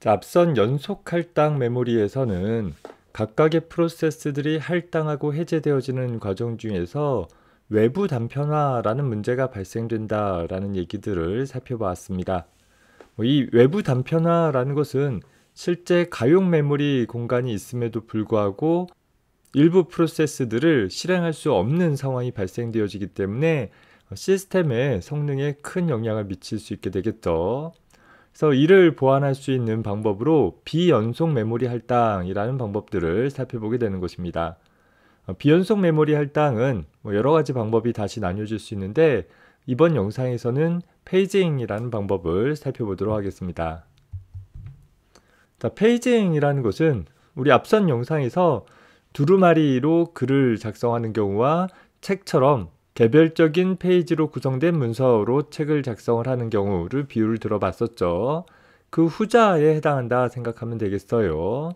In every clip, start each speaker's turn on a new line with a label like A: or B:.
A: 자, 앞선 연속 할당 메모리에서는 각각의 프로세스들이 할당하고 해제되어지는 과정 중에서 외부 단편화라는 문제가 발생된다라는 얘기들을 살펴보았습니다. 이 외부 단편화라는 것은 실제 가용 메모리 공간이 있음에도 불구하고 일부 프로세스들을 실행할 수 없는 상황이 발생되어지기 때문에 시스템의 성능에 큰 영향을 미칠 수 있게 되겠죠. 그래서 이를 보완할 수 있는 방법으로 비연속 메모리 할당이라는 방법들을 살펴보게 되는 것입니다. 비연속 메모리 할당은 여러 가지 방법이 다시 나뉘어질 수 있는데 이번 영상에서는 페이징이라는 방법을 살펴보도록 하겠습니다. 자, 페이징이라는 것은 우리 앞선 영상에서 두루마리로 글을 작성하는 경우와 책처럼 개별적인 페이지로 구성된 문서로 책을 작성을 하는 경우를 비유를 들어봤었죠. 그 후자에 해당한다 생각하면 되겠어요.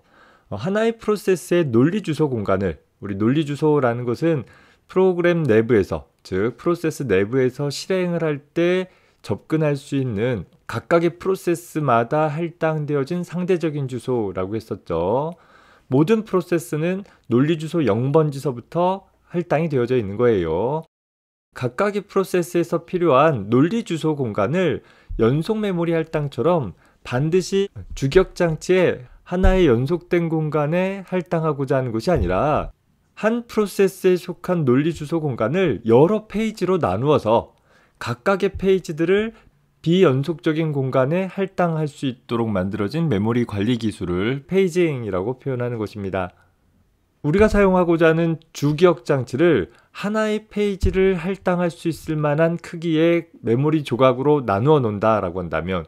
A: 하나의 프로세스의 논리 주소 공간을, 우리 논리 주소라는 것은 프로그램 내부에서, 즉 프로세스 내부에서 실행을 할 때 접근할 수 있는 각각의 프로세스마다 할당되어진 상대적인 주소라고 했었죠. 모든 프로세스는 논리 주소 0번지서부터 할당이 되어져 있는 거예요. 각각의 프로세스에서 필요한 논리 주소 공간을 연속 메모리 할당처럼 반드시 주격 장치에 하나의 연속된 공간에 할당하고자 하는 것이 아니라 한 프로세스에 속한 논리 주소 공간을 여러 페이지로 나누어서 각각의 페이지들을 비연속적인 공간에 할당할 수 있도록 만들어진 메모리 관리 기술을 페이징이라고 표현하는 것입니다. 우리가 사용하고자 하는 주기억 장치를 하나의 페이지를 할당할 수 있을 만한 크기의 메모리 조각으로 나누어 놓는다라고 한다면,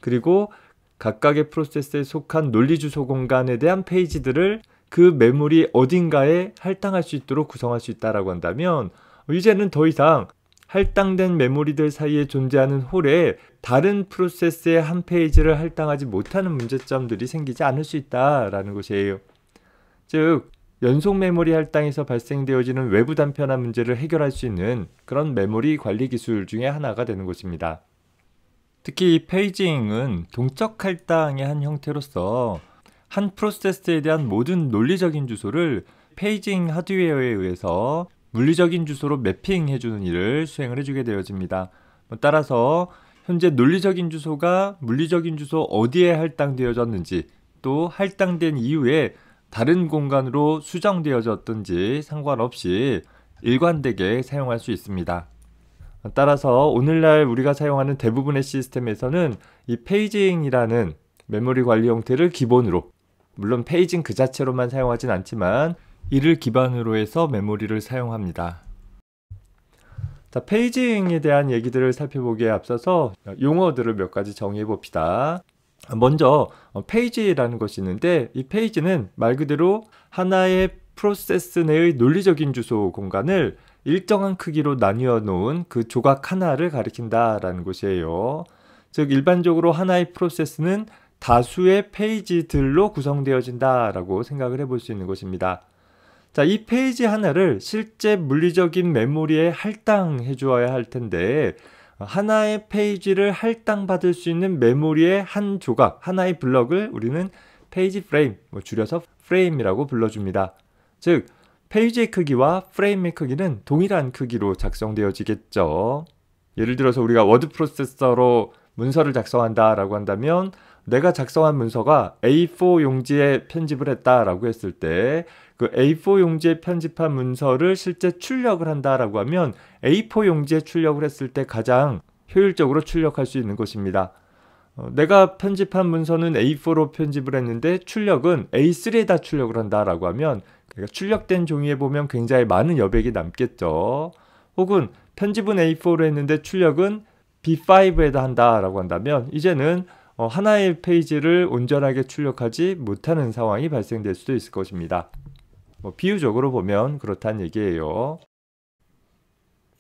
A: 그리고 각각의 프로세스에 속한 논리 주소 공간에 대한 페이지들을 그 메모리 어딘가에 할당할 수 있도록 구성할 수 있다라고 한다면, 이제는 더 이상 할당된 메모리들 사이에 존재하는 홀에 다른 프로세스의 한 페이지를 할당하지 못하는 문제점들이 생기지 않을 수 있다라는 것이에요. 즉, 연속 메모리 할당에서 발생되어지는 외부 단편화 문제를 해결할 수 있는 그런 메모리 관리 기술 중에 하나가 되는 것입니다. 특히 이 페이징은 동적 할당의 한 형태로서 한 프로세스에 대한 모든 논리적인 주소를 페이징 하드웨어에 의해서 물리적인 주소로 매핑해주는 일을 수행을 해주게 되어집니다. 따라서 현재 논리적인 주소가 물리적인 주소 어디에 할당되어졌는지, 또 할당된 이후에 다른 공간으로 수정되어졌든지 상관없이 일관되게 사용할 수 있습니다. 따라서 오늘날 우리가 사용하는 대부분의 시스템에서는 이 페이징이라는 메모리 관리 형태를 기본으로, 물론 페이징 그 자체로만 사용하진 않지만 이를 기반으로 해서 메모리를 사용합니다. 자, 페이징에 대한 얘기들을 살펴보기에 앞서서 용어들을 몇 가지 정의해 봅시다. 먼저 페이지라는 것이 있는데, 이 페이지는 말 그대로 하나의 프로세스 내의 논리적인 주소 공간을 일정한 크기로 나뉘어 놓은 그 조각 하나를 가리킨다라는 것이에요. 즉 일반적으로 하나의 프로세스는 다수의 페이지들로 구성되어진다라고 생각을 해볼 수 있는 것입니다. 자, 이 페이지 하나를 실제 물리적인 메모리에 할당해 주어야 할 텐데, 하나의 페이지를 할당받을 수 있는 메모리의 한 조각, 하나의 블럭을 우리는 페이지 프레임, 줄여서 프레임이라고 불러줍니다. 즉, 페이지의 크기와 프레임의 크기는 동일한 크기로 작성되어지겠죠. 예를 들어서 우리가 워드 프로세서로 문서를 작성한다라고 한다면, 내가 작성한 문서가 A4 용지에 편집을 했다라고 했을 때 그 A4 용지에 편집한 문서를 실제 출력을 한다라고 하면 A4 용지에 출력을 했을 때 가장 효율적으로 출력할 수 있는 것입니다. 내가 편집한 문서는 A4로 편집을 했는데 출력은 A3에다 출력을 한다라고 하면 그러니까 출력된 종이에 보면 굉장히 많은 여백이 남겠죠. 혹은 편집은 A4로 했는데 출력은 B5에다 한다라고 한다면 이제는 하나의 페이지를 온전하게 출력하지 못하는 상황이 발생될 수도 있을 것입니다. 비유적으로 보면 그렇다는 얘기예요.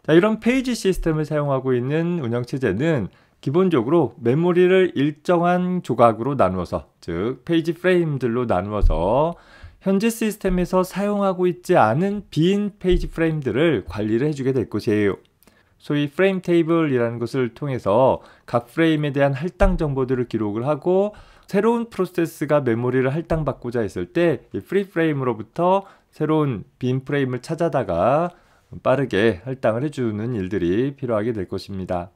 A: 자, 이런 페이지 시스템을 사용하고 있는 운영체제는 기본적으로 메모리를 일정한 조각으로 나누어서, 즉 페이지 프레임들로 나누어서 현재 시스템에서 사용하고 있지 않은 빈 페이지 프레임들을 관리를 해주게 될 것이에요. 소위 프레임 테이블이라는 것을 통해서 각 프레임에 대한 할당 정보들을 기록을 하고 새로운 프로세스가 메모리를 할당받고자 했을 때 이 프리 프레임으로부터 새로운 빈 프레임을 찾아다가 빠르게 할당을 해주는 일들이 필요하게 될 것입니다.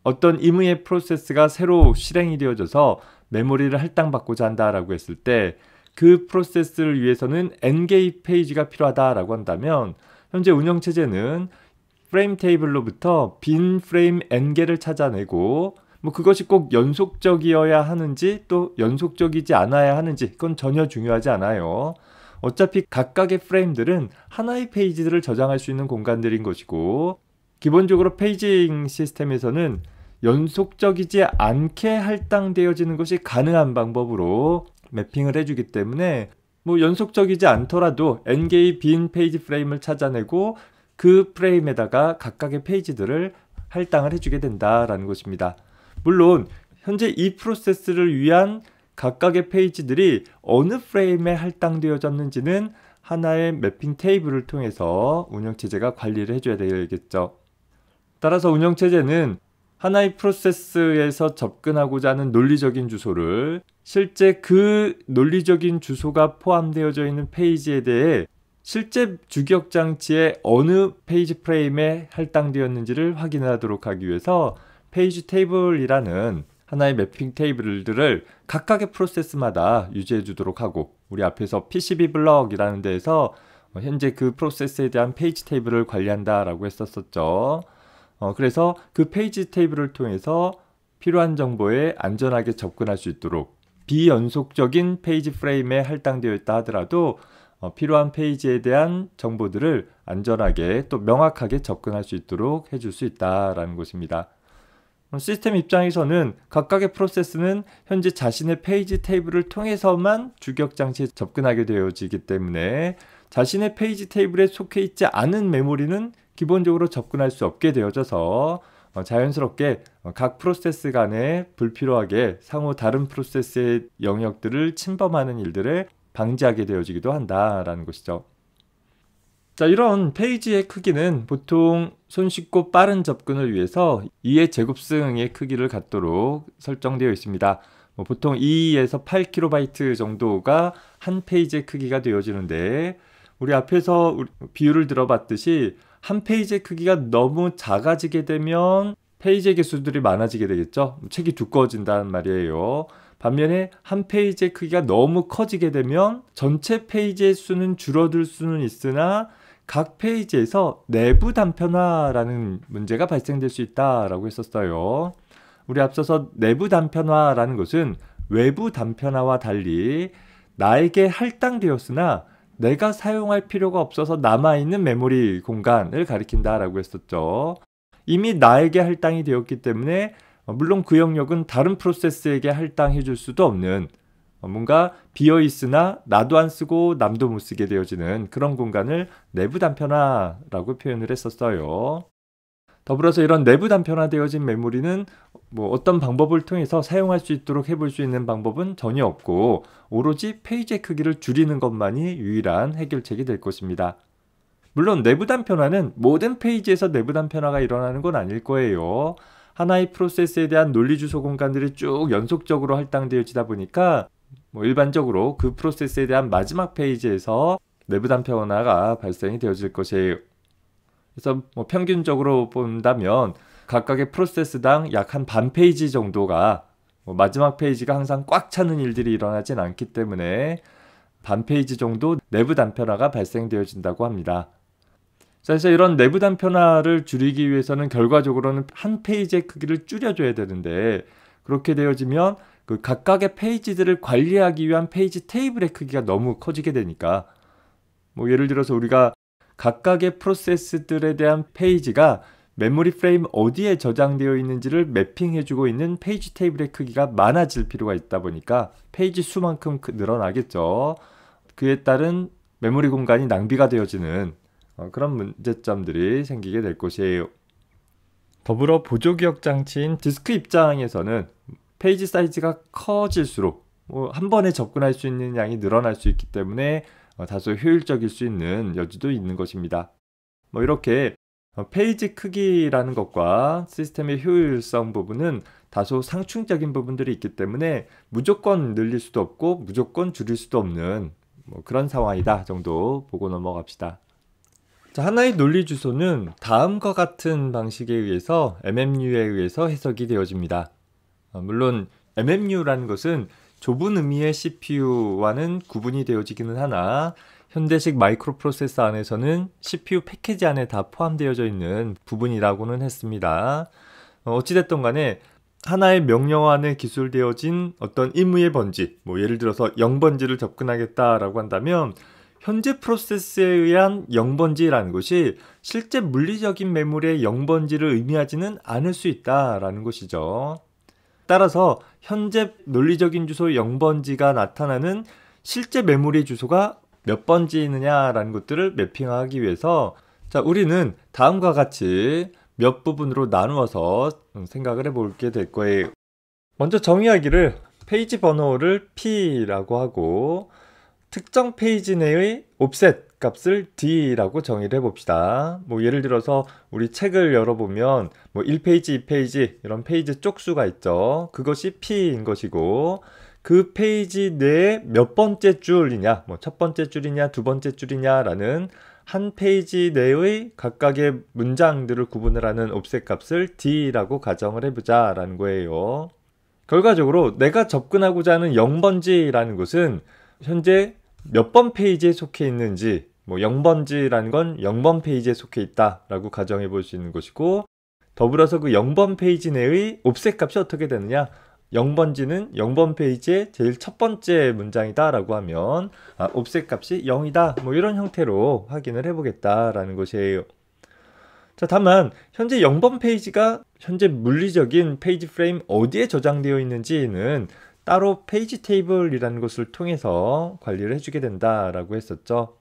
A: 어떤 임의의 프로세스가 새로 실행이 되어져서 메모리를 할당받고자 한다라고 했을 때 그 프로세스를 위해서는 n개의 페이지가 필요하다라고 한다면 현재 운영체제는 프레임 테이블로부터 빈 프레임 n개를 찾아내고 그것이 꼭 연속적이어야 하는지 또 연속적이지 않아야 하는지 그건 전혀 중요하지 않아요. 어차피 각각의 프레임들은 하나의 페이지들을 저장할 수 있는 공간들인 것이고 기본적으로 페이징 시스템에서는 연속적이지 않게 할당되어지는 것이 가능한 방법으로 매핑을 해주기 때문에 연속적이지 않더라도 n개의 빈 페이지 프레임을 찾아내고 그 프레임에다가 각각의 페이지들을 할당을 해주게 된다라는 것입니다. 물론 현재 이 프로세스를 위한 각각의 페이지들이 어느 프레임에 할당되어졌는지는 하나의 매핑 테이블을 통해서 운영체제가 관리를 해줘야 되겠죠. 따라서 운영체제는 하나의 프로세스에서 접근하고자 하는 논리적인 주소를 실제 그 논리적인 주소가 포함되어져 있는 페이지에 대해 실제 주기억장치에 어느 페이지 프레임에 할당되었는지를 확인하도록 하기 위해서 페이지 테이블이라는 하나의 매핑 테이블들을 각각의 프로세스마다 유지해 주도록 하고 우리 앞에서 PCB 블럭이라는 데에서 현재 그 프로세스에 대한 페이지 테이블을 관리한다라고 했었죠. 그래서 그 페이지 테이블을 통해서 필요한 정보에 안전하게 접근할 수 있도록 비연속적인 페이지 프레임에 할당되어 있다 하더라도 필요한 페이지에 대한 정보들을 안전하게 또 명확하게 접근할 수 있도록 해줄 수 있다라는 것입니다. 시스템 입장에서는 각각의 프로세스는 현재 자신의 페이지 테이블을 통해서만 주기억장치에 접근하게 되어지기 때문에 자신의 페이지 테이블에 속해 있지 않은 메모리는 기본적으로 접근할 수 없게 되어져서 자연스럽게 각 프로세스 간에 불필요하게 상호 다른 프로세스의 영역들을 침범하는 일들을 방지하게 되어지기도 한다라는 것이죠. 자, 이런 페이지의 크기는 보통 손쉽고 빠른 접근을 위해서 2의 제곱승의 크기를 갖도록 설정되어 있습니다. 보통 2에서 8KB 정도가 한 페이지의 크기가 되어지는데 우리 앞에서 비유를 들어봤듯이 한 페이지의 크기가 너무 작아지게 되면 페이지의 개수들이 많아지게 되겠죠. 책이 두꺼워진다는 말이에요. 반면에 한 페이지의 크기가 너무 커지게 되면 전체 페이지의 수는 줄어들 수는 있으나 각 페이지에서 내부 단편화라는 문제가 발생될 수 있다라고 했었어요. 우리 앞서서 내부 단편화라는 것은 외부 단편화와 달리 나에게 할당되었으나 내가 사용할 필요가 없어서 남아있는 메모리 공간을 가리킨다라고 했었죠. 이미 나에게 할당이 되었기 때문에 물론 그 영역은 다른 프로세스에게 할당해 줄 수도 없는 뭔가 비어있으나 나도 안 쓰고 남도 못 쓰게 되어지는 그런 공간을 내부 단편화라고 표현을 했었어요. 더불어서 이런 내부 단편화되어진 메모리는 어떤 방법을 통해서 사용할 수 있도록 해볼 수 있는 방법은 전혀 없고 오로지 페이지의 크기를 줄이는 것만이 유일한 해결책이 될 것입니다. 물론 내부 단편화는 모든 페이지에서 내부 단편화가 일어나는 건 아닐 거예요. 하나의 프로세스에 대한 논리 주소 공간들이 쭉 연속적으로 할당되어지다 보니까 일반적으로 그 프로세스에 대한 마지막 페이지에서 내부 단편화가 발생이 되어질 것이에요. 그래서 평균적으로 본다면 각각의 프로세스당 약 한 반 페이지 정도가 마지막 페이지가 항상 꽉 차는 일들이 일어나진 않기 때문에 반 페이지 정도 내부 단편화가 발생되어진다고 합니다. 그래서 이런 내부 단편화를 줄이기 위해서는 결과적으로는 한 페이지의 크기를 줄여줘야 되는데 그렇게 되어지면 그 각각의 페이지들을 관리하기 위한 페이지 테이블의 크기가 너무 커지게 되니까 예를 들어서 우리가 각각의 프로세스들에 대한 페이지가 메모리 프레임 어디에 저장되어 있는지를 매핑해주고 있는 페이지 테이블의 크기가 많아질 필요가 있다 보니까 페이지 수만큼 늘어나겠죠. 그에 따른 메모리 공간이 낭비가 되어지는 그런 문제점들이 생기게 될 것이에요. 더불어 보조기억 장치인 디스크 입장에서는 페이지 사이즈가 커질수록 한 번에 접근할 수 있는 양이 늘어날 수 있기 때문에 다소 효율적일 수 있는 여지도 있는 것입니다. 이렇게 페이지 크기라는 것과 시스템의 효율성 부분은 다소 상충적인 부분들이 있기 때문에 무조건 늘릴 수도 없고 무조건 줄일 수도 없는 그런 상황이다 정도 보고 넘어갑시다. 자, 하나의 논리 주소는 다음과 같은 방식에 의해서 MMU에 의해서 해석이 되어집니다. 물론 MMU라는 것은 좁은 의미의 CPU와는 구분이 되어지기는 하나 현대식 마이크로 프로세서 안에서는 CPU 패키지 안에 다 포함되어져 있는 부분이라고는 했습니다. 어찌됐든 간에 하나의 명령 안에 기술되어진 어떤 임의의 번지, 예를 들어서 0번지를 접근하겠다라고 한다면 현재 프로세스에 의한 0번지라는 것이 실제 물리적인 메모리의 0번지를 의미하지는 않을 수 있다라는 것이죠. 따라서 현재 논리적인 주소 0번지가 나타나는 실제 메모리 주소가 몇 번지느냐라는 것들을 매핑하기 위해서 자, 우리는 다음과 같이 몇 부분으로 나누어서 생각을 해볼게 될 거예요. 먼저 정의하기를 페이지 번호를 P라고 하고 특정 페이지 내의 옵셋 값을 D라고 정의를 해봅시다. 예를 들어서 우리 책을 열어보면 1페이지, 2페이지 이런 페이지 쪽수가 있죠. 그것이 P인 것이고 그 페이지 내에 몇 번째 줄이냐, 첫 번째 줄이냐, 두 번째 줄이냐라는 한 페이지 내의 각각의 문장들을 구분을 하는 옵셋 값을 D라고 가정을 해보자 라는 거예요. 결과적으로 내가 접근하고자 하는 0번지라는 것은 현재 몇 번 페이지에 속해 있는지 0번지라는 건 0번 페이지에 속해 있다 라고 가정해 볼 수 있는 것이고 더불어서 그 0번 페이지 내의 옵셋 값이 어떻게 되느냐 0번지는 0번 페이지의 제일 첫 번째 문장이다 라고 하면 옵셋 값이 0이다 이런 형태로 확인을 해보겠다라는 것이에요. 자, 다만 현재 0번 페이지가 현재 물리적인 페이지 프레임 어디에 저장되어 있는지는 따로 페이지 테이블이라는 것을 통해서 관리를 해주게 된다라고 했었죠.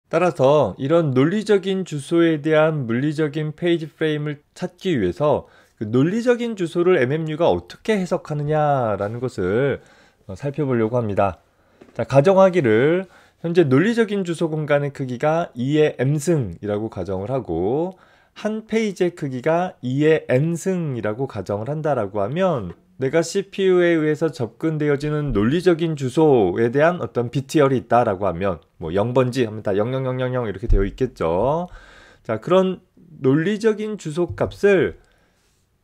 A: 따라서 이런 논리적인 주소에 대한 물리적인 페이지 프레임을 찾기 위해서 그 논리적인 주소를 MMU가 어떻게 해석하느냐라는 것을 살펴보려고 합니다. 자, 가정하기를 현재 논리적인 주소 공간의 크기가 2의 m승이라고 가정을 하고 한 페이지의 크기가 2의 n승이라고 가정을 한다라고 하면 내가 CPU에 의해서 접근되어지는 논리적인 주소에 대한 어떤 비트열이 있다라고 하면 0번지 하면 다 00000 이렇게 되어 있겠죠. 자, 그런 논리적인 주소 값을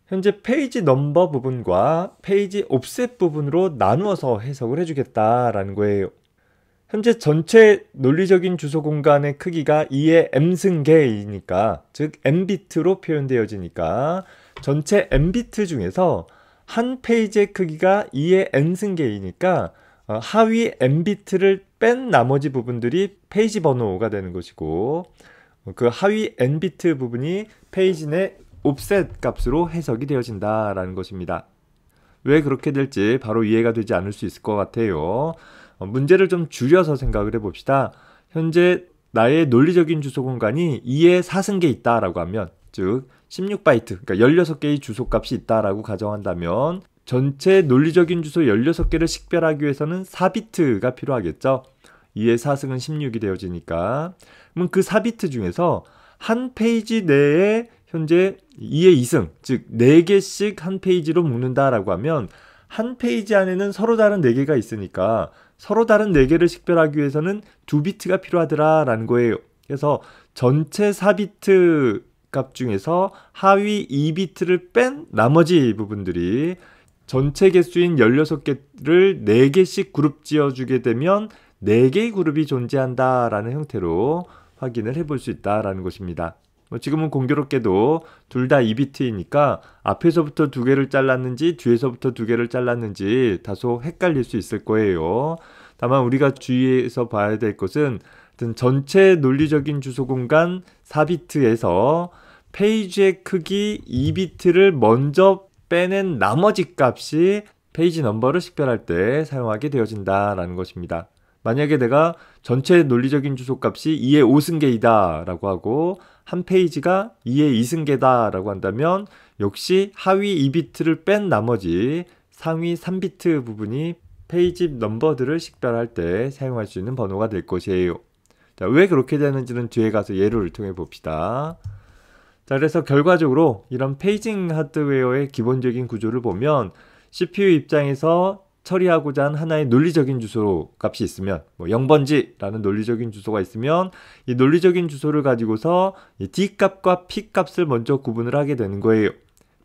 A: 현재 페이지 넘버 부분과 페이지 옵셋 부분으로 나누어서 해석을 해주겠다라는 거예요. 현재 전체 논리적인 주소 공간의 크기가 2의 m승계이니까 즉 m비트로 표현되어지니까 전체 m비트 중에서 한 페이지의 크기가 2의 n승계이니까 하위 n비트를 뺀 나머지 부분들이 페이지 번호가 되는 것이고 그 하위 n비트 부분이 페이지 내 옵셋 값으로 해석이 되어진다라는 것입니다. 왜 그렇게 될지 바로 이해가 되지 않을 수 있을 것 같아요. 문제를 좀 줄여서 생각을 해봅시다. 현재 나의 논리적인 주소 공간이 2의 4승계 있다라고 하면 즉 16바이트, 그러니까 16개의 주소값이 있다라고 가정한다면 전체 논리적인 주소 16개를 식별하기 위해서는 4비트가 필요하겠죠. 2의 4승은 16이 되어지니까 그럼 그 4비트 중에서 한 페이지 내에 현재 2의 2승, 즉 4개씩 한 페이지로 묶는다라고 하면 한 페이지 안에는 서로 다른 4개가 있으니까 서로 다른 4개를 식별하기 위해서는 2비트가 필요하더라라는 거예요. 그래서 전체 4비트 값 중에서 하위 2비트를 뺀 나머지 부분들이 전체 개수인 16개를 4개씩 그룹 지어주게 되면 4개의 그룹이 존재한다라는 형태로 확인을 해볼 수 있다라는 것입니다. 지금은 공교롭게도 둘 다 2비트이니까 앞에서부터 2개를 잘랐는지 뒤에서부터 2개를 잘랐는지 다소 헷갈릴 수 있을 거예요. 다만 우리가 주의해서 봐야 될 것은 전체 논리적인 주소 공간 4비트에서 페이지의 크기 2비트를 먼저 빼낸 나머지 값이 페이지 넘버를 식별할 때 사용하게 되어진다라는 것입니다. 만약에 내가 전체 논리적인 주소 값이 2의 5승계이다 라고 하고 한 페이지가 2의 2승계다 라고 한다면 역시 하위 2비트를 뺀 나머지 상위 3비트 부분이 페이지 넘버들을 식별할 때 사용할 수 있는 번호가 될 것이에요. 자, 왜 그렇게 되는지는 뒤에 가서 예를 통해 봅시다. 자, 그래서 결과적으로 이런 페이징 하드웨어의 기본적인 구조를 보면 CPU 입장에서 처리하고자 하는 하나의 논리적인 주소 값이 있으면, 뭐 0번지라는 논리적인 주소가 있으면 이 논리적인 주소를 가지고서 이 D 값과 P 값을 먼저 구분을 하게 되는 거예요.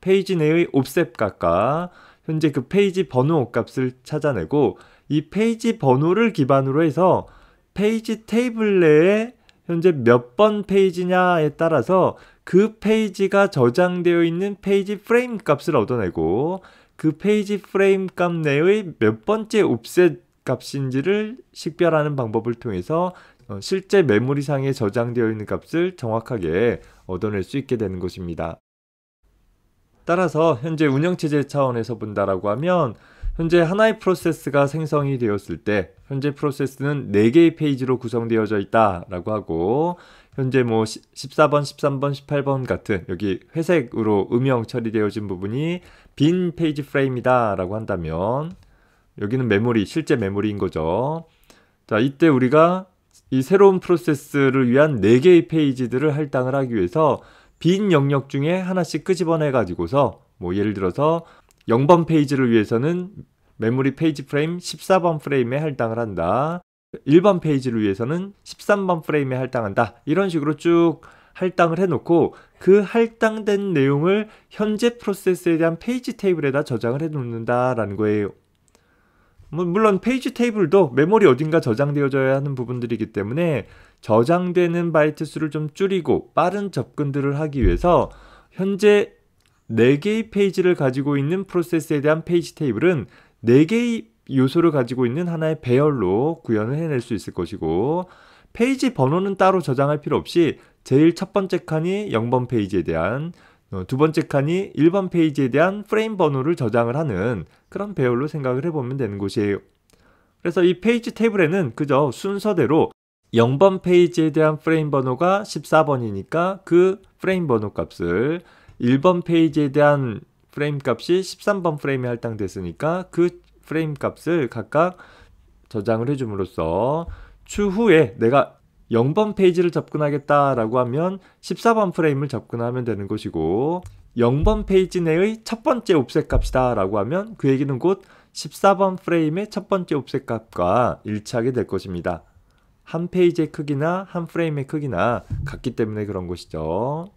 A: 페이지 내의 옵셋 값과 현재 그 페이지 번호 값을 찾아내고, 이 페이지 번호를 기반으로 해서 페이지 테이블 내에 현재 몇 번 페이지냐에 따라서 그 페이지가 저장되어 있는 페이지 프레임 값을 얻어내고, 그 페이지 프레임 값 내의 몇 번째 옵셋 값인지를 식별하는 방법을 통해서 실제 메모리상에 저장되어 있는 값을 정확하게 얻어낼 수 있게 되는 것입니다. 따라서 현재 운영체제 차원에서 본다라고 하면, 현재 하나의 프로세스가 생성이 되었을 때 현재 프로세스는 4개의 페이지로 구성되어져 있다라고 하고, 현재 뭐 14번, 13번, 18번 같은 여기 회색으로 음영 처리되어진 부분이 빈 페이지 프레임이다 라고 한다면, 여기는 메모리, 실제 메모리인 거죠. 자, 이때 우리가 이 새로운 프로세스를 위한 4개의 페이지들을 할당을 하기 위해서 빈 영역 중에 하나씩 끄집어내 가지고서, 뭐 예를 들어서 0번 페이지를 위해서는 메모리 페이지 프레임 14번 프레임에 할당을 한다. 1번 페이지를 위해서는 13번 프레임에 할당한다. 이런 식으로 쭉 할당을 해놓고 그 할당된 내용을 현재 프로세스에 대한 페이지 테이블에다 저장을 해놓는다라는 거예요. 물론 페이지 테이블도 메모리 어딘가 저장되어져야 하는 부분들이기 때문에 저장되는 바이트 수를 좀 줄이고 빠른 접근들을 하기 위해서 현재 4개의 페이지를 가지고 있는 프로세스에 대한 페이지 테이블은 4개의 요소를 가지고 있는 하나의 배열로 구현을 해낼 수 있을 것이고, 페이지 번호는 따로 저장할 필요 없이 제일 첫 번째 칸이 0번 페이지에 대한, 두 번째 칸이 1번 페이지에 대한 프레임 번호를 저장을 하는 그런 배열로 생각을 해보면 되는 것이에요. 그래서 이 페이지 테이블에는 그저 순서대로 0번 페이지에 대한 프레임 번호가 14번이니까 그 프레임 번호 값을, 1번 페이지에 대한 프레임 값이 13번 프레임에 할당됐으니까 그 프레임 값을 각각 저장을 해줌으로써 추후에 내가 0번 페이지를 접근하겠다라고 하면 14번 프레임을 접근하면 되는 것이고, 0번 페이지 내의 첫 번째 옵셋 값이다 라고 하면 그 얘기는 곧 14번 프레임의 첫 번째 옵셋 값과 일치하게 될 것입니다. 한 페이지의 크기나 한 프레임의 크기나 같기 때문에 그런 것이죠.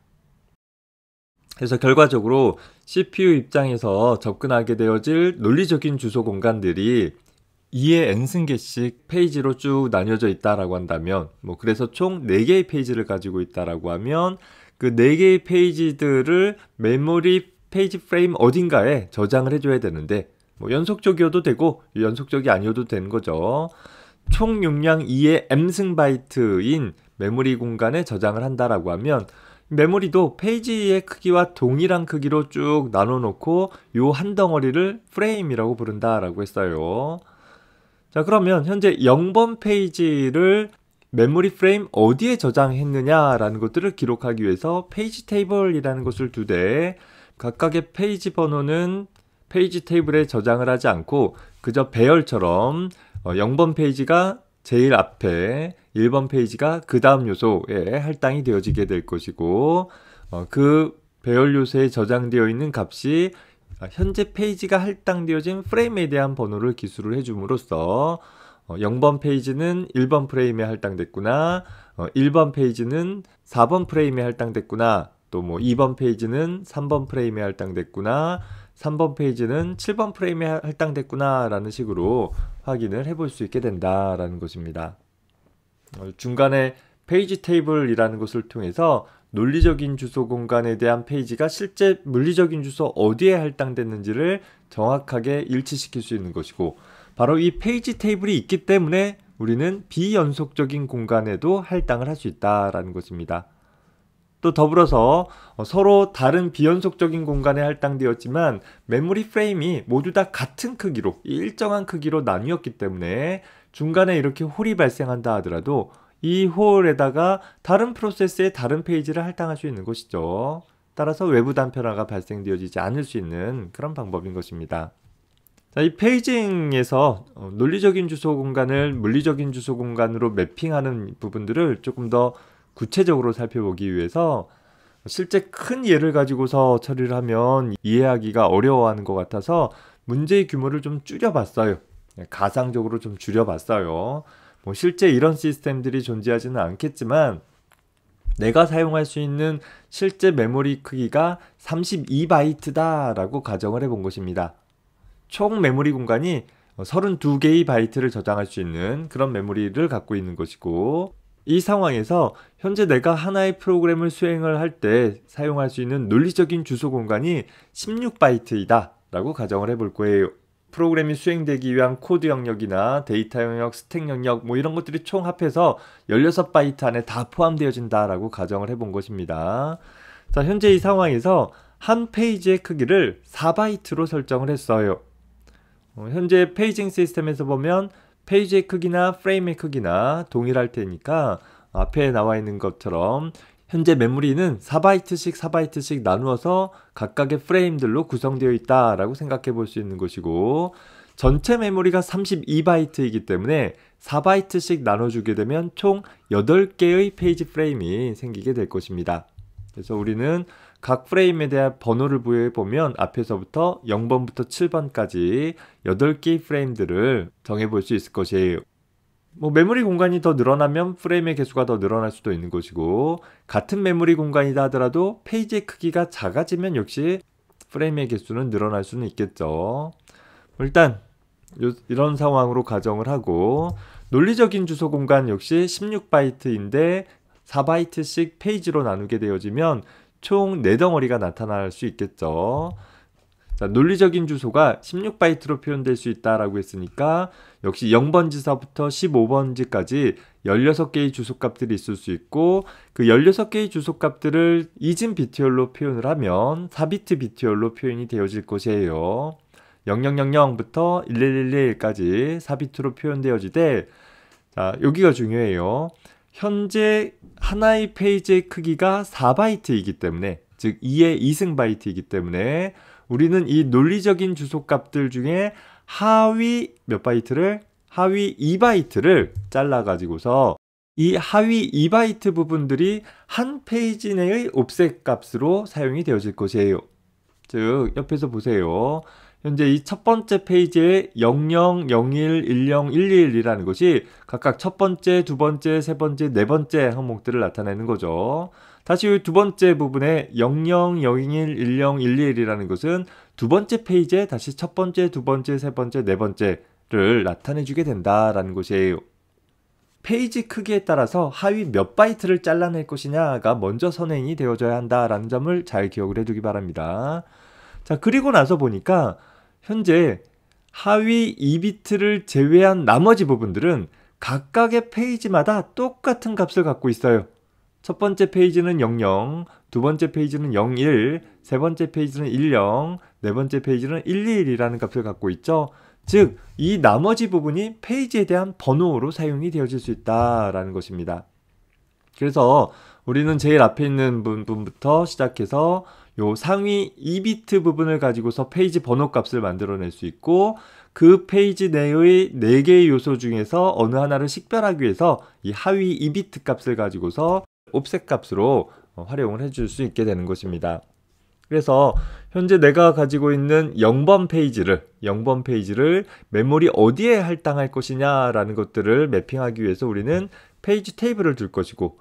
A: 그래서 결과적으로 CPU 입장에서 접근하게 되어질 논리적인 주소 공간들이 2의 n승계씩 페이지로 쭉 나뉘어져 있다라고 한다면, 뭐 그래서 총 4개의 페이지를 가지고 있다라고 하면 그 4개의 페이지들을 메모리 페이지 프레임 어딘가에 저장을 해줘야 되는데, 뭐 연속적이어도 되고 연속적이 아니어도 되는 거죠. 총 용량 2의 m승 바이트인 메모리 공간에 저장을 한다라고 하면 메모리도 페이지의 크기와 동일한 크기로 쭉 나눠놓고 요 한 덩어리를 프레임이라고 부른다라고 했어요. 자, 그러면 현재 0번 페이지를 메모리 프레임 어디에 저장했느냐라는 것들을 기록하기 위해서 페이지 테이블이라는 것을 두되, 각각의 페이지 번호는 페이지 테이블에 저장을 하지 않고 그저 배열처럼 0번 페이지가 제일 앞에, 1번 페이지가 그 다음 요소에 할당이 되어지게 될 것이고, 그 배열 요소에 저장되어 있는 값이 현재 페이지가 할당되어진 프레임에 대한 번호를 기술을 해줌으로써 0번 페이지는 1번 프레임에 할당됐구나, 1번 페이지는 4번 프레임에 할당됐구나, 또 뭐 2번 페이지는 3번 프레임에 할당됐구나, 3번 페이지는 7번 프레임에 할당됐구나 라는 식으로 확인을 해볼 수 있게 된다라는 것입니다. 중간에 페이지 테이블이라는 것을 통해서 논리적인 주소 공간에 대한 페이지가 실제 물리적인 주소 어디에 할당됐는지를 정확하게 일치시킬 수 있는 것이고, 바로 이 페이지 테이블이 있기 때문에 우리는 비연속적인 공간에도 할당을 할 수 있다라는 것입니다. 또 더불어서 서로 다른 비연속적인 공간에 할당되었지만 메모리 프레임이 모두 다 같은 크기로, 일정한 크기로 나뉘었기 때문에 중간에 이렇게 홀이 발생한다 하더라도 이 홀에다가 다른 프로세스의 다른 페이지를 할당할 수 있는 것이죠. 따라서 외부 단편화가 발생되어지지 않을 수 있는 그런 방법인 것입니다. 자, 이 페이징에서 논리적인 주소 공간을 물리적인 주소 공간으로 매핑하는 부분들을 조금 더 구체적으로 살펴보기 위해서 실제 큰 예를 가지고서 처리를 하면 이해하기가 어려워하는 것 같아서 문제의 규모를 좀 줄여봤어요. 가상적으로 좀 줄여봤어요. 뭐 실제 이런 시스템들이 존재하지는 않겠지만 내가 사용할 수 있는 실제 메모리 크기가 32바이트다 라고 가정을 해본 것입니다. 총 메모리 공간이 32개의 바이트를 저장할 수 있는 그런 메모리를 갖고 있는 것이고, 이 상황에서 현재 내가 하나의 프로그램을 수행을 할 때 사용할 수 있는 논리적인 주소 공간이 16바이트이다 라고 가정을 해볼 거예요. 프로그램이 수행되기 위한 코드 영역이나 데이터 영역, 스택 영역 뭐 이런 것들이 총 합해서 16바이트 안에 다 포함되어진다 라고 가정을 해본 것입니다. 자, 현재 이 상황에서 한 페이지의 크기를 4바이트로 설정을 했어요. 현재 페이징 시스템에서 보면 페이지의 크기나 프레임의 크기나 동일할 테니까 앞에 나와 있는 것처럼 현재 메모리는 4바이트씩 4바이트씩 나누어서 각각의 프레임들로 구성되어 있다라고 생각해 볼 수 있는 것이고, 전체 메모리가 32바이트이기 때문에 4바이트씩 나눠주게 되면 총 8개의 페이지 프레임이 생기게 될 것입니다. 그래서 우리는 각 프레임에 대한 번호를 부여해 보면 앞에서부터 0번부터 7번까지 8개의 프레임들을 정해 볼 수 있을 것이에요. 뭐 메모리 공간이 더 늘어나면 프레임의 개수가 더 늘어날 수도 있는 것이고, 같은 메모리 공간이다 하더라도 페이지의 크기가 작아지면 역시 프레임의 개수는 늘어날 수는 있겠죠. 일단 이런 상황으로 가정을 하고, 논리적인 주소 공간 역시 16바이트인데 4바이트씩 페이지로 나누게 되어지면 총 4덩어리가 나타날 수 있겠죠. 자, 논리적인 주소가 16바이트로 표현될 수 있다라고 했으니까 역시 0번지서부터 15번지까지 16개의 주소값들이 있을 수 있고, 그 16개의 주소값들을 이진 비트열로 표현을 하면 4비트 비트열로 표현이 되어질 것이에요. 0000부터 1111까지 4비트로 표현되어지되, 자, 여기가 중요해요. 현재 하나의 페이지의 크기가 4바이트이기 때문에, 즉 2의 2승 바이트이기 때문에 우리는 이 논리적인 주소값들 중에 하위 몇 바이트를, 하위 2바이트를 잘라가지고서 이 하위 2바이트 부분들이 한 페이지 내의 옵셋 값으로 사용이 되어질 것이에요. 즉 옆에서 보세요. 현재 이 첫 번째 페이지에 00, 01, 10, 121이라는 것이 각각 첫 번째, 두 번째, 세 번째, 네 번째 항목들을 나타내는 거죠. 다시 이 두 번째 부분에 00, 01, 10, 121이라는 것은 두 번째 페이지에 다시 첫 번째, 두 번째, 세 번째, 네 번째를 나타내주게 된다라는 것이에요. 페이지 크기에 따라서 하위 몇 바이트를 잘라낼 것이냐가 먼저 선행이 되어져야 한다라는 점을 잘 기억을 해두기 바랍니다. 자, 그리고 나서 보니까 현재 하위 2비트를 제외한 나머지 부분들은 각각의 페이지마다 똑같은 값을 갖고 있어요. 첫 번째 페이지는 00, 두 번째 페이지는 01, 세 번째 페이지는 10, 네 번째 페이지는 121이라는 값을 갖고 있죠. 즉, 이 나머지 부분이 페이지에 대한 번호로 사용이 되어질 수 있다라는 것입니다. 그래서 우리는 제일 앞에 있는 부분부터 시작해서 요 상위 2비트 부분을 가지고서 페이지 번호 값을 만들어낼 수 있고, 그 페이지 내의 4개의 요소 중에서 어느 하나를 식별하기 위해서 이 하위 2비트 값을 가지고서 옵셋 값으로 활용을 해줄 수 있게 되는 것입니다. 그래서 현재 내가 가지고 있는 0번 페이지를 메모리 어디에 할당할 것이냐라는 것들을 매핑하기 위해서 우리는 페이지 테이블을 둘 것이고,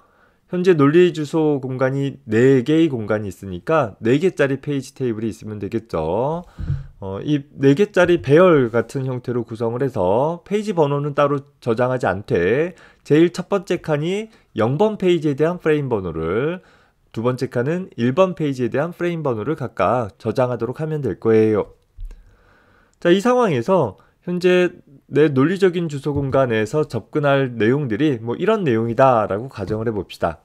A: 현재 논리 주소 공간이 4개의 공간이 있으니까 4개짜리 페이지 테이블이 있으면 되겠죠. 이 4개짜리 배열 같은 형태로 구성을 해서 페이지 번호는 따로 저장하지 않되 제일 첫 번째 칸이 0번 페이지에 대한 프레임 번호를, 두 번째 칸은 1번 페이지에 대한 프레임 번호를 각각 저장하도록 하면 될 거예요. 자, 이 상황에서 현재 내 논리적인 주소 공간에서 접근할 내용들이 뭐 이런 내용이다 라고 가정을 해봅시다.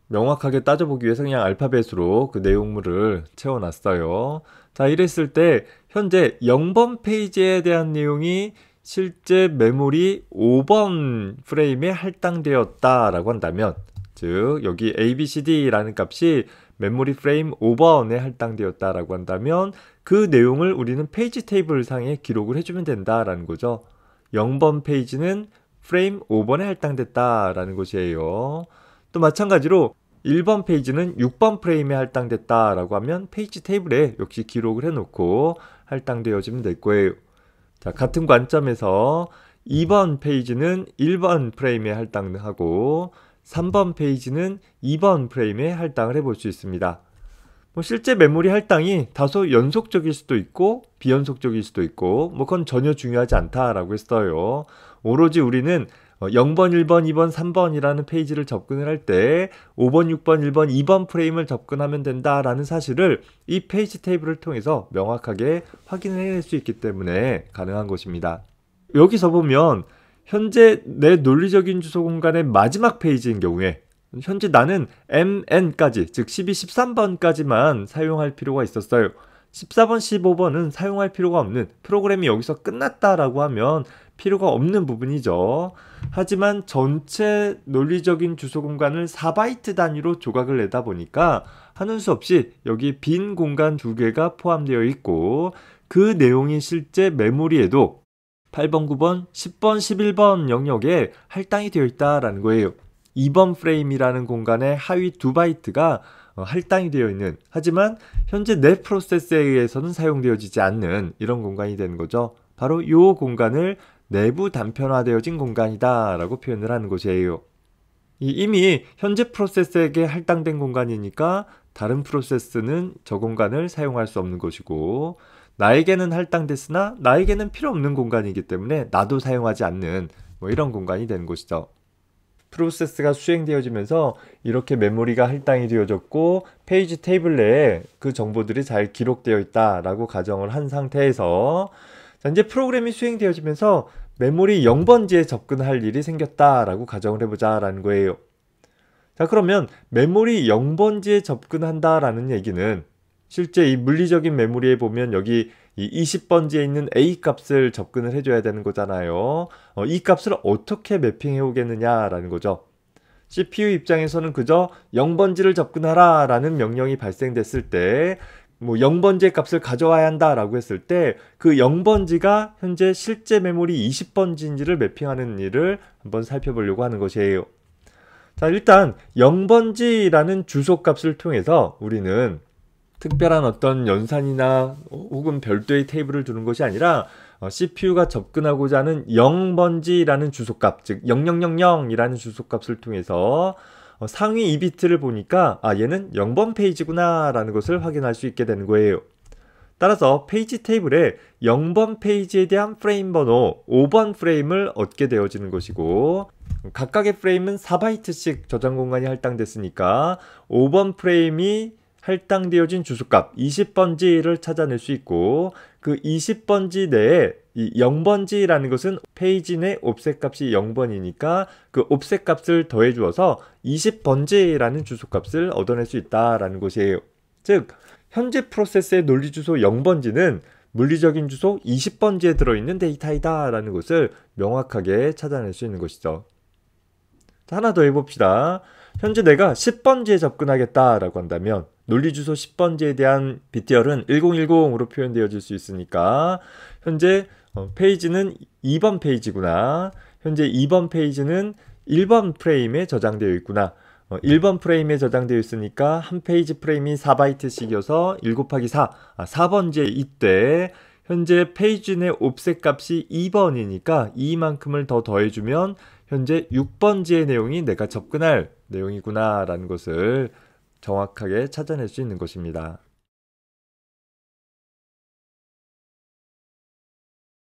A: 명확하게 따져보기 위해서 그냥 알파벳으로 그 내용물을 채워놨어요. 자, 이랬을 때 현재 0번 페이지에 대한 내용이 실제 메모리 5번 프레임에 할당되었다 라고 한다면, 즉 여기 ABCD라는 값이 메모리 프레임 5번에 할당되었다라고 한다면 그 내용을 우리는 페이지 테이블 상에 기록을 해주면 된다라는 거죠. 0번 페이지는 프레임 5번에 할당됐다라는 것이에요. 또 마찬가지로 1번 페이지는 6번 프레임에 할당됐다라고 하면 페이지 테이블에 역시 기록을 해놓고 할당되어지면 될 거예요. 자, 같은 관점에서 2번 페이지는 1번 프레임에 할당하고 3번 페이지는 2번 프레임에 할당을 해볼 수 있습니다. 실제 메모리 할당이 다소 연속적일 수도 있고 비연속적일 수도 있고 그건 전혀 중요하지 않다라고 했어요. 오로지 우리는 0번, 1번, 2번, 3번이라는 페이지를 접근을 할 때 5번, 6번, 1번, 2번 프레임을 접근하면 된다라는 사실을 이 페이지 테이블을 통해서 명확하게 확인해낼 수 있기 때문에 가능한 것입니다. 여기서 보면 현재 내 논리적인 주소 공간의 마지막 페이지인 경우에 현재 나는 MN까지 즉 12, 13번까지만 사용할 필요가 있었어요. 14번, 15번은 사용할 필요가 없는, 프로그램이 여기서 끝났다라고 하면 필요가 없는 부분이죠. 하지만 전체 논리적인 주소 공간을 4바이트 단위로 조각을 내다 보니까 하는 수 없이 여기 빈 공간 2개가 포함되어 있고 그 내용이 실제 메모리에도 8번, 9번, 10번, 11번 영역에 할당이 되어 있다라는 거예요. 2번 프레임이라는 공간의 하위 2바이트가 할당이 되어 있는, 하지만 현재 내 프로세스에 의해서는 사용되어지지 않는 이런 공간이 되는 거죠. 바로 이 공간을 내부 단편화되어진 공간이다 라고 표현을 하는 것이에요. 이미 현재 프로세스에게 할당된 공간이니까 다른 프로세스는 저 공간을 사용할 수 없는 것이고, 나에게는 할당됐으나 나에게는 필요 없는 공간이기 때문에 나도 사용하지 않는 이런 공간이 되는 것이죠. 프로세스가 수행되어지면서 이렇게 메모리가 할당이 되어졌고 페이지 테이블 내에 그 정보들이 잘 기록되어 있다라고 가정을 한 상태에서 이제 프로그램이 수행되어지면서 메모리 0번지에 접근할 일이 생겼다라고 가정을 해보자 라는 거예요. 자, 그러면 메모리 0번지에 접근한다라는 얘기는 실제 이 물리적인 메모리에 보면 여기 이 20번지에 있는 A 값을 접근을 해줘야 되는 거잖아요. 이 값을 어떻게 매핑해 오겠느냐라는 거죠. CPU 입장에서는 그저 0번지를 접근하라 라는 명령이 발생됐을 때 0번지의 값을 가져와야 한다라고 했을 때 그 0번지가 현재 실제 메모리 20번지인지를 매핑하는 일을 한번 살펴보려고 하는 것이에요. 자, 일단 0번지라는 주소값을 통해서 우리는 특별한 어떤 연산이나 혹은 별도의 테이블을 두는 것이 아니라 CPU가 접근하고자 하는 0번지라는 주소값, 즉 0000이라는 주소값을 통해서 상위 2비트를 보니까 얘는 0번 페이지구나 라는 것을 확인할 수 있게 되는 거예요. 따라서 페이지 테이블에 0번 페이지에 대한 프레임 번호 5번 프레임을 얻게 되어지는 것이고, 각각의 프레임은 4바이트씩 저장 공간이 할당됐으니까 5번 프레임이 할당되어진 주소값 20번지를 찾아낼 수 있고, 그 20번지 내에 이 0번지라는 것은 페이지 내 옵셋 값이 0번이니까 그 옵셋 값을 더해 주어서 20번지라는 주소값을 얻어낼 수 있다라는 것이에요. 즉 현재 프로세스의 논리 주소 0번지는 물리적인 주소 20번지에 들어있는 데이터이다 라는 것을 명확하게 찾아낼 수 있는 것이죠. 자, 하나 더 해봅시다. 현재 내가 10번지에 접근하겠다라고 한다면 논리 주소 10번지에 대한 비트열은 1010으로 표현되어질 수 있으니까 현재 페이지는 2번 페이지구나, 현재 2번 페이지는 1번 프레임에 저장되어 있구나, 1번 프레임에 저장되어 있으니까 한 페이지 프레임이 4바이트씩이어서 1 곱하기 4, 4번지에 이때 현재 페이지 내 옵셋 값이 2번이니까 이만큼을 더 더해주면 현재 6번지의 내용이 내가 접근할 내용이구나 라는 것을 정확하게 찾아낼 수 있는 것입니다.